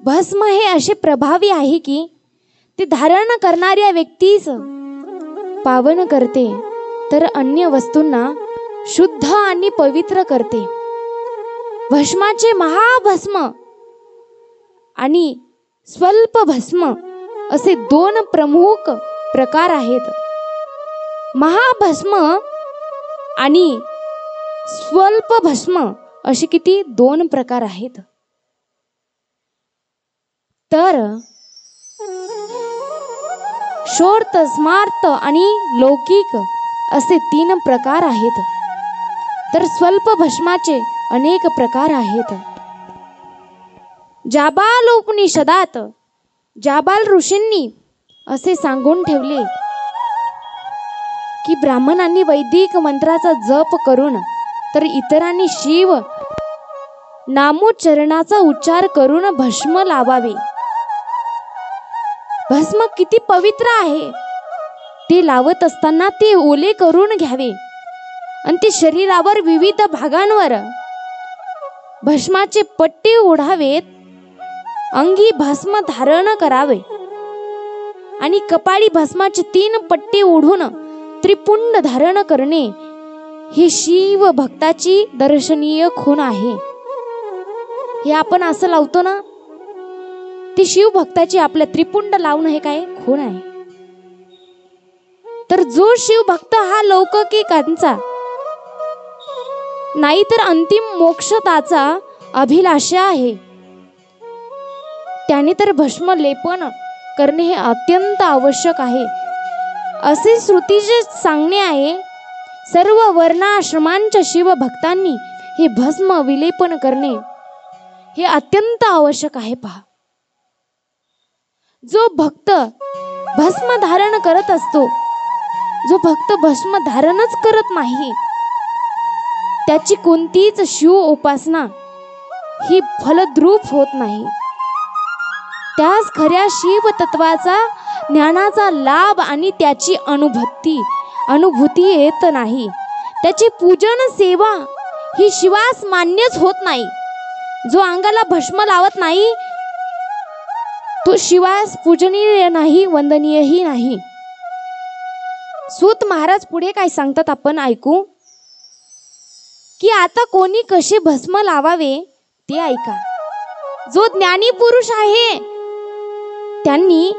भस्म हे असे प्रभावी आहे की ते धारण करणाऱ्या व्यक्तीस पावन करते, तर अन्य वस्तूंना शुद्ध आणि पवित्र करते. भस्माचे महाभस्म आणि स्वल्प भस्म असे दोन प्रमुख प्रकार आहेत. महाभस्म आणि स्वल्प भस्म असे किती दोन प्रकार आहेत. तर शोर्त, स्मार्त आणि लौकिक असे 3 प्रकार आहेत. तर स्वल्प भस्माचे अनेक प्रकार आहेत. जाबाल उपनिषदात जाबाल ऋषींनी असे सांगून ठेवले की ब्राह्मणांनी वैदिक मंत्राचा जप करून तर इतरांनी शिव नामोच्चारणाचा उच्चार करून भस्म लावावे. भस्म किती पवित्र आहे. ते लावत असताना ते ओले करून घ्यावे आणि ते शरीरावर विविध भागांवर भस्माचे पट्टे ओढावेत. अंगी भस्म धारण करावे आणि कपाळी भस्माचे 3 पट्टे ओढून त्रिपुंड धारण करणे ही शिव भक्ताची दर्शनीय खूण आहे. हे आपण असं लावतो ना, ती शिव भक्ताची आपल्या त्रिपुंड लावणं हे काय खूण आहे. तर जो शिव भक्त हा लौकिकांचा नाही तर अंतिम मोक्षाचा अभिलाषा आहे, त्याने तर भस्म लेपन करणे हे अत्यंत आवश्यक आहे. असे श्रुतीचे सांगणे आहे. सर्व वर्णाश्रमांच्या शिव भक्तांनी हे भस्म विलेपन करणे हे अत्यंत आवश्यक आहे. पहा, जो भक्त भस्म धारण करत असतो, जो भक्त भस्म धारणच करत नाही, त्याची कोणतीच शिव उपासना ही फलद्रूप होत नाही. त्यास खऱ्या शिव तत्वाचा ज्ञानाचा लाभ आणि त्याची अनुभूती येत नाही. त्याची पूजन सेवा ही शिवास मान्यच होत नाही. जो अंगाला भस्म लावत नाही तो शिवास पूजनीय नाही, वंदनीयही नाही. सूत महाराज पुढे काय सांगतात आपण ऐकू की आता कोणी कसे भस्म लावावे ते ऐका. जो ज्ञानी पुरुष आहे त्यांनी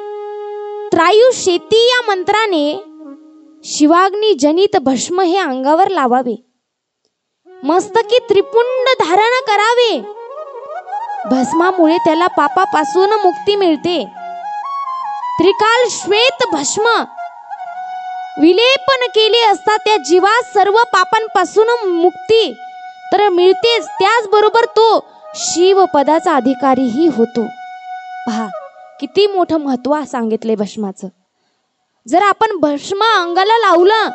त्रायुशेती या मंत्राने शिवाग्नी जनित भस्म हे अंगावर लावावे. मस्तकी त्रिपुंड धारण करावे. भस्मामुळे त्याला पापापासून मुक्ती मिळते. त्रिकाल श्वेत भस्म विलेपन केले असता त्या जीवास सर्व पापांपासून मुक्ती तर मिळतेच, त्याचबरोबर तो शिव पदाचा अधिकारीही होतो. पहा किती मोठं महत्व सांगितले भस्माचं. जर आपण भस्म अंगाला लावलं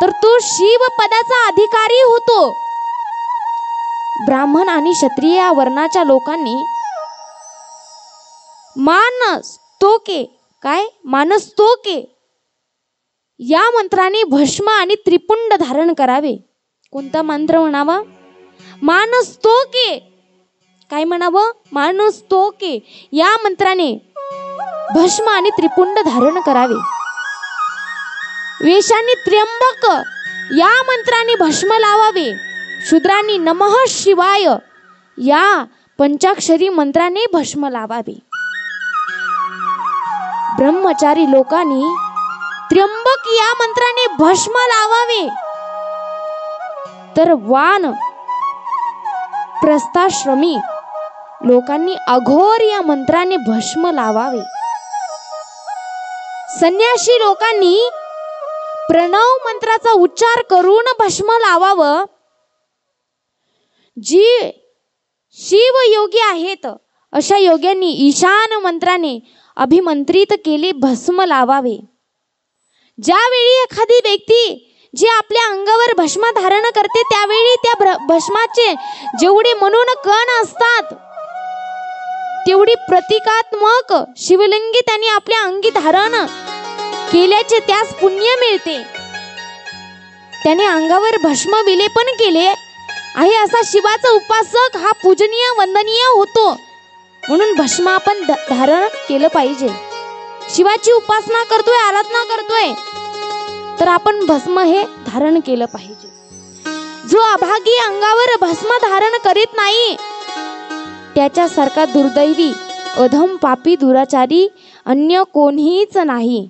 तर तो शिव पदाचा अधिकारी होतो. ब्राह्मण आणि क्षत्रिय या वर्णाच्या लोकांनी मानस्तोके या मंत्राने भस्म आणि त्रिपुंड धारण करावे. कोणता मंत्र म्हणावा? मानस्तोके. काय म्हणावं? मानस्तोके या मंत्राने भस्म आणि त्रिपुंड धारण करावे. वेशांनी त्र्यंबक या मंत्राने भस्म लावावे. शूद्रांनी नमः शिवाय या पंचाक्षरी मंत्राने भस्म लावावे. ब्रह्मचारी लोकांनी त्र्यंबक या मंत्राने भस्म लावावे. तर वान प्रस्थाश्रमी लोकांनी अघोर या मंत्राने भस्म लावावे. संन्यासी लोकांनी प्रणव मंत्राचा उच्चार करून भस्म लावावं. जी शिव योगी आहेत अशा योग्यांनी ईशान मंत्राने अभिमंत्रित केले भस्म लावावे. ज्यावेळी एखादी व्यक्ती जी आपल्या अंगावर भस्म धारण करते त्यावेळी त्या भस्माचे जेवढे म्हणून कण असतात तेवढी प्रतिकात्मक शिवलिंगी त्यांनी आपल्या अंगी धारण केल्याचे त्यास पुण्य मिळते. त्याने अंगावर भस्म विलेपन केले आहे असा शिवाचा उपासक हा पूजनीय वंदनीय होतो. म्हणून भस्म आपण धारण केलं पाहिजे. शिवाची उपासना करतोय, आराधना करतोय, तर आपण भस्म हे धारण केलं पाहिजे. जो अभागी अंगावर भस्म धारण करीत नाही त्याच्यासारखा दुर्दैवी, अधम, पापी, दुराचारी अन्य कोणीच नाही.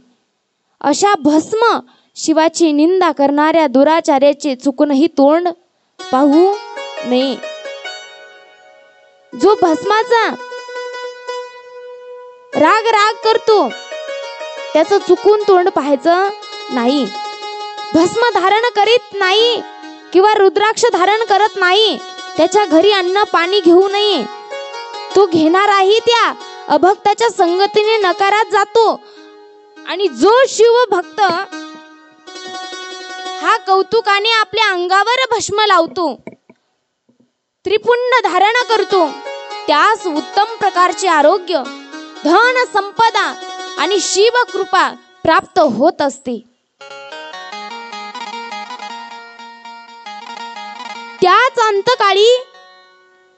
अशा भस्म शिवाची निंदा करणाऱ्या दुराचार्याचे चुकूनही तोंड पाहू नये. जो भस्माचा राग करतो त्याचं चुकून तोंड पाहायचं नाही. भस्म धारण करीत नाही किंवा रुद्राक्ष धारण करत नाही त्याच्या घरी अन्न पाणी घेऊ नये. तो घेणाराही त्या अभक्ताच्या संगतीने नकारात जातो. आणि जो शिवभक्त हा कौतुकाने आपल्या अंगावर भस्म लावतो, त्रिपुंड धारण करतो, त्यास उत्तम प्रकारचे आरोग्य, धन, संपदा आणि शिव कृपा प्राप्त होत असते. त्याच अंतकाळी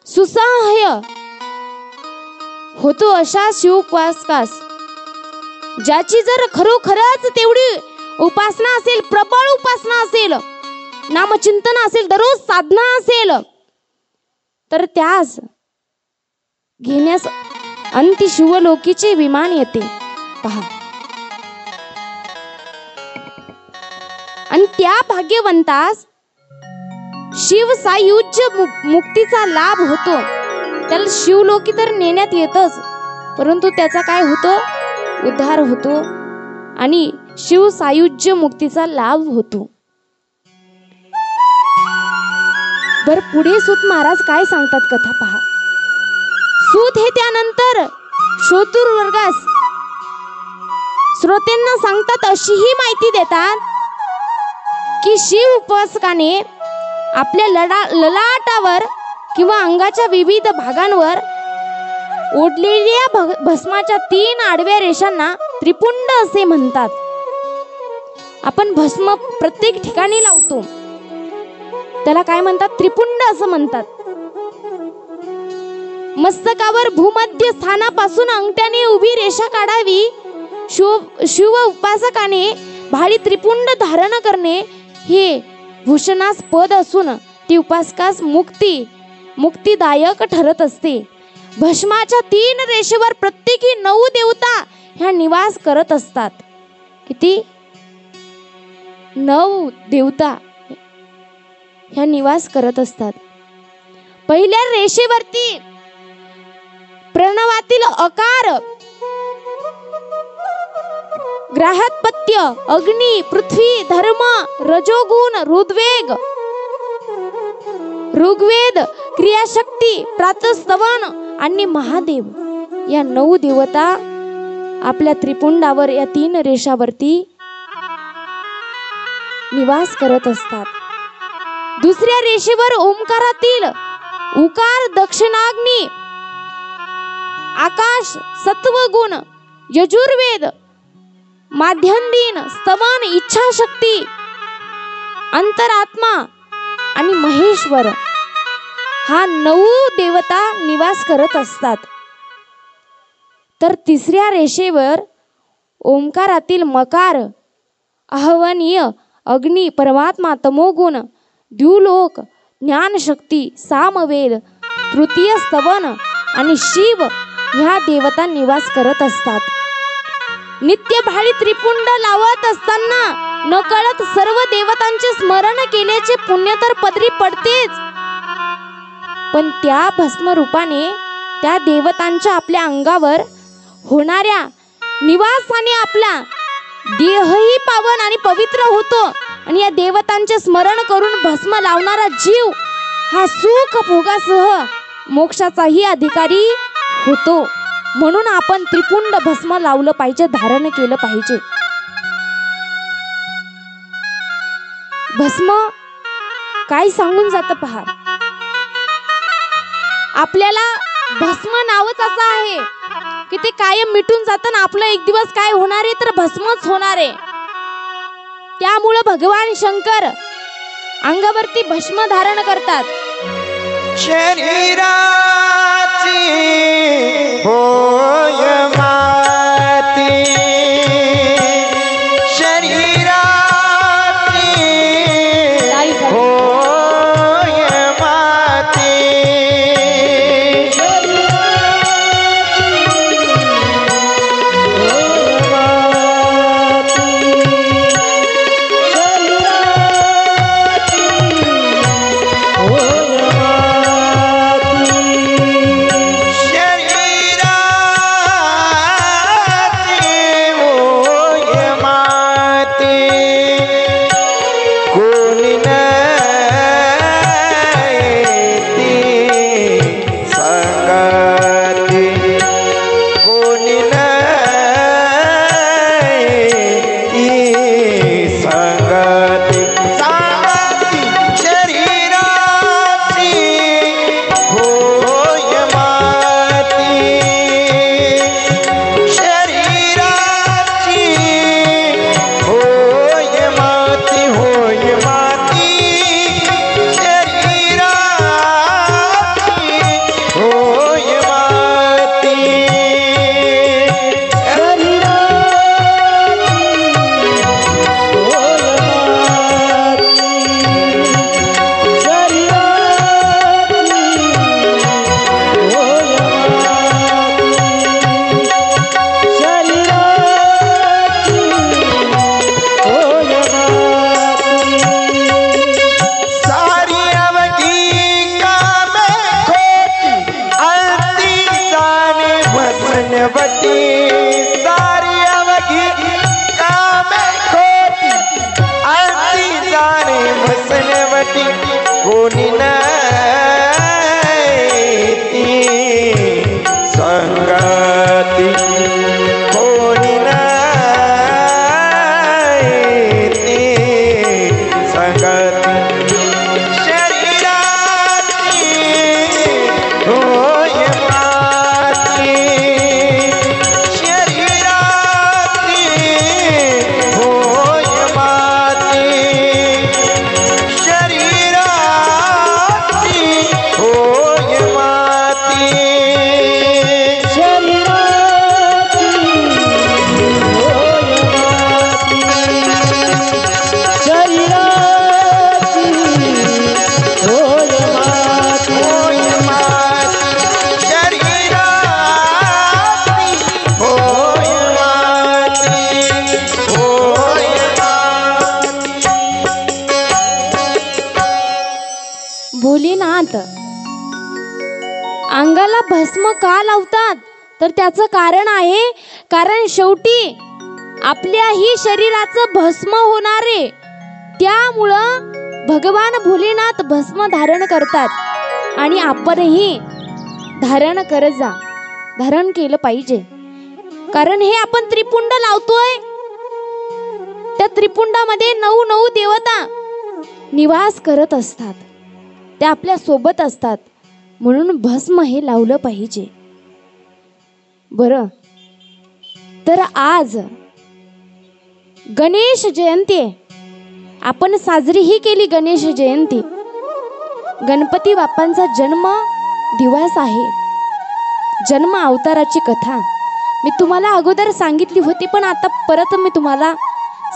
सुसह्य होतो अशा शिवोपासकास, ज्याची जर खरोखरच तेवढी उपासना असेल, प्रबळ उपासना असेल, नामचिंतन असेल, दररोज साधना असेल, तर त्यास घेण्यास अंती शिवलोकीचे विमान येते. पहा, आणि त्या भाग्यवंतास शिव सायुज्य मुक्तीचा लाभ होतो. त्याला शिवलोकी तर नेण्यात येतच, परंतु त्याचा काय होतो? उद्धार होतो आणि शिव सायुज्य मुक्तीचा लाभ होतो. बर, पुढे सूत महाराज काय सांगतात कथा पहा. सूत हे त्यानंतर श्रोतृ वर्गास, श्रोत्यांना सांगतात, अशी ही माहिती देतात की शिव उपासकाने आपल्या ललाटावर किंवा अंगाच्या विविध भागांवर ओढलेल्या भस्माच्या 3 आडव्या रेषांना त्रिपुंड असे म्हणतात. आपण भस्म प्रत्येक ठिकाणी लावतो, त्याला काय म्हणतात? त्रिपुंड असं म्हणतात. मस्तकावर भूमध्य स्थानापासून अंगठ्याने उभी रेषा काढावी. शिव उपासकाने भारी त्रिपुंड धारण करणे हे भूषणास्पद असून ती उपासकास मुक्तिदायक ठरत असते. भस्माच्या 3 रेषेवर प्रत्येकी 9 देवता ह्या निवास करत असतात. किती? 9 देवता ह्या निवास करत असतात. पहिल्या रेषेवरती प्रणवातील अकार, ग्राहत्पत्य, अग्नी, पृथ्वी, धर्म, रजोगुण, ऋग्वेद, क्रियाशक्ती, प्रातस्तवन आणि महादेव या 9 देवता आपल्या त्रिपुंडावर या 3 रेषावरती निवास करत असतात. दुसऱ्या रेषेवर ओंकारातील उकार, दक्षिणाग्नी, आकाश, सत्वगुण, यजुर्वेद, माध्यंदिन, स्तवन, इच्छाशक्ती, अंतरात्मा आणि महेश्वर हा 9 देवता निवास करत असतात. तर तिसऱ्या रेषेवर ओंकारातील मकार, आहवनीय, अग्नी, परमात्मा, तमोगुण, द्युलोक, ज्ञानशक्ती, सामवेद, तृतीय स्तवन आणि शिव ह्या देवता निवास करत असतात. नित्य भाळी त्रिपुंड लावत असताना नकळत सर्व देवतांचे स्मरण केल्याचे पुण्य तर पदरी पडतेच, पण त्या भस्म रूपाने त्या देवतांच्या आपल्या अंगावर होणाऱ्या निवासाने आपला देहही पावन आणि पवित्र होतो. आणि या देवतांचे स्मरण करून भस्म लावणारा जीव हा सुख भोगासह मोक्षाचाही अधिकारी होतो. म्हणून आपण त्रिपुंड भस्म लावलं पाहिजे, धारण केलं पाहिजे. भस्म काय सांगून जातं पहा. आपल्याला भस्म नावच असं आहे की ते कायम मिटून जातं ना, आपलं एक दिवस काय होणार आहे तर भस्मच होणार आहे. त्यामुळे भगवान शंकर अंगावरती भस्म धारण करतात. शरीराची भसनवटी सारी अवघी कामे खोटी अंती जाणे भसनवटी कोणी नाही संगती कोणी नाही संगती शरीराची होय माती शरीराची होय माती शरीराची होय माती भोलेनाथ अंगाला भस्म का लावतात तर त्याचं कारण आहे, कारण शेवटी आपल्याही शरीराचं भस्म होणारे, त्यामुळं भगवान भोलेनाथ भस्म धारण करतात आणि आपणही धारण करत जा, धारण केलं पाहिजे. कारण हे आपण त्रिपुंड लावतोय, त्या त्रिपुंडामध्ये 9 देवता निवास करत असतात, त्या आपल्या सोबत असतात, म्हणून भस्म हे लावलं पाहिजे. बरं, तर आज गणेश जयंती आहे, आपण साजरीही केली गणेश जयंती. गणपती बाप्पांचा जन्म दिवस आहे, जन्म अवताराची कथा मी तुम्हाला अगोदर सांगितली होती, पण आता परत मी तुम्हाला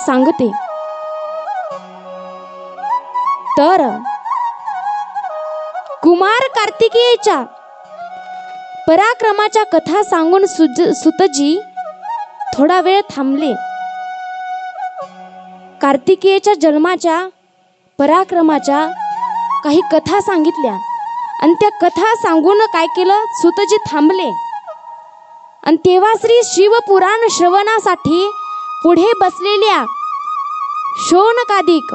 सांगते. तर कुमार कार्तिकेयच्या पराक्रमाच्या कथा सांगून सुतजी थोडा वेळ थांबले. कार्तिकेयच्या जन्माच्या पराक्रमाच्या काही कथा सांगितल्या आणि त्या कथा सांगून काय केलं, सुतजी थांबले. आणि तेव्हा श्री शिवपुराण श्रवणासाठी पुढे बसलेल्या शौनकादिक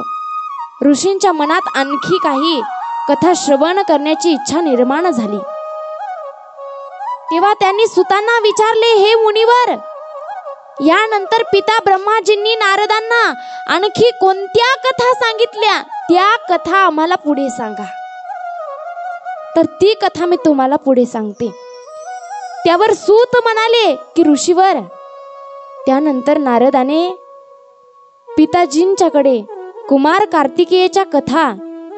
ऋषींच्या मनात आणखी काही कथा श्रवण करण्याची इच्छा निर्माण झाली. तेव्हा त्यांनी सुतांना विचारले, हे मुनिवर, यानंतर पिता ब्रह्माजींनी नारदांना आणखी कोणत्या कथा सांगितल्या, त्या कथा आम्हाला पुढे सांगा. तर ती कथा मी तुम्हाला पुढे सांगते. त्यावर सूत म्हणाले की ऋषीवर, त्यानंतर नारदाने पिताजींच्याकडे कुमार कार्तिकेयच्या कथा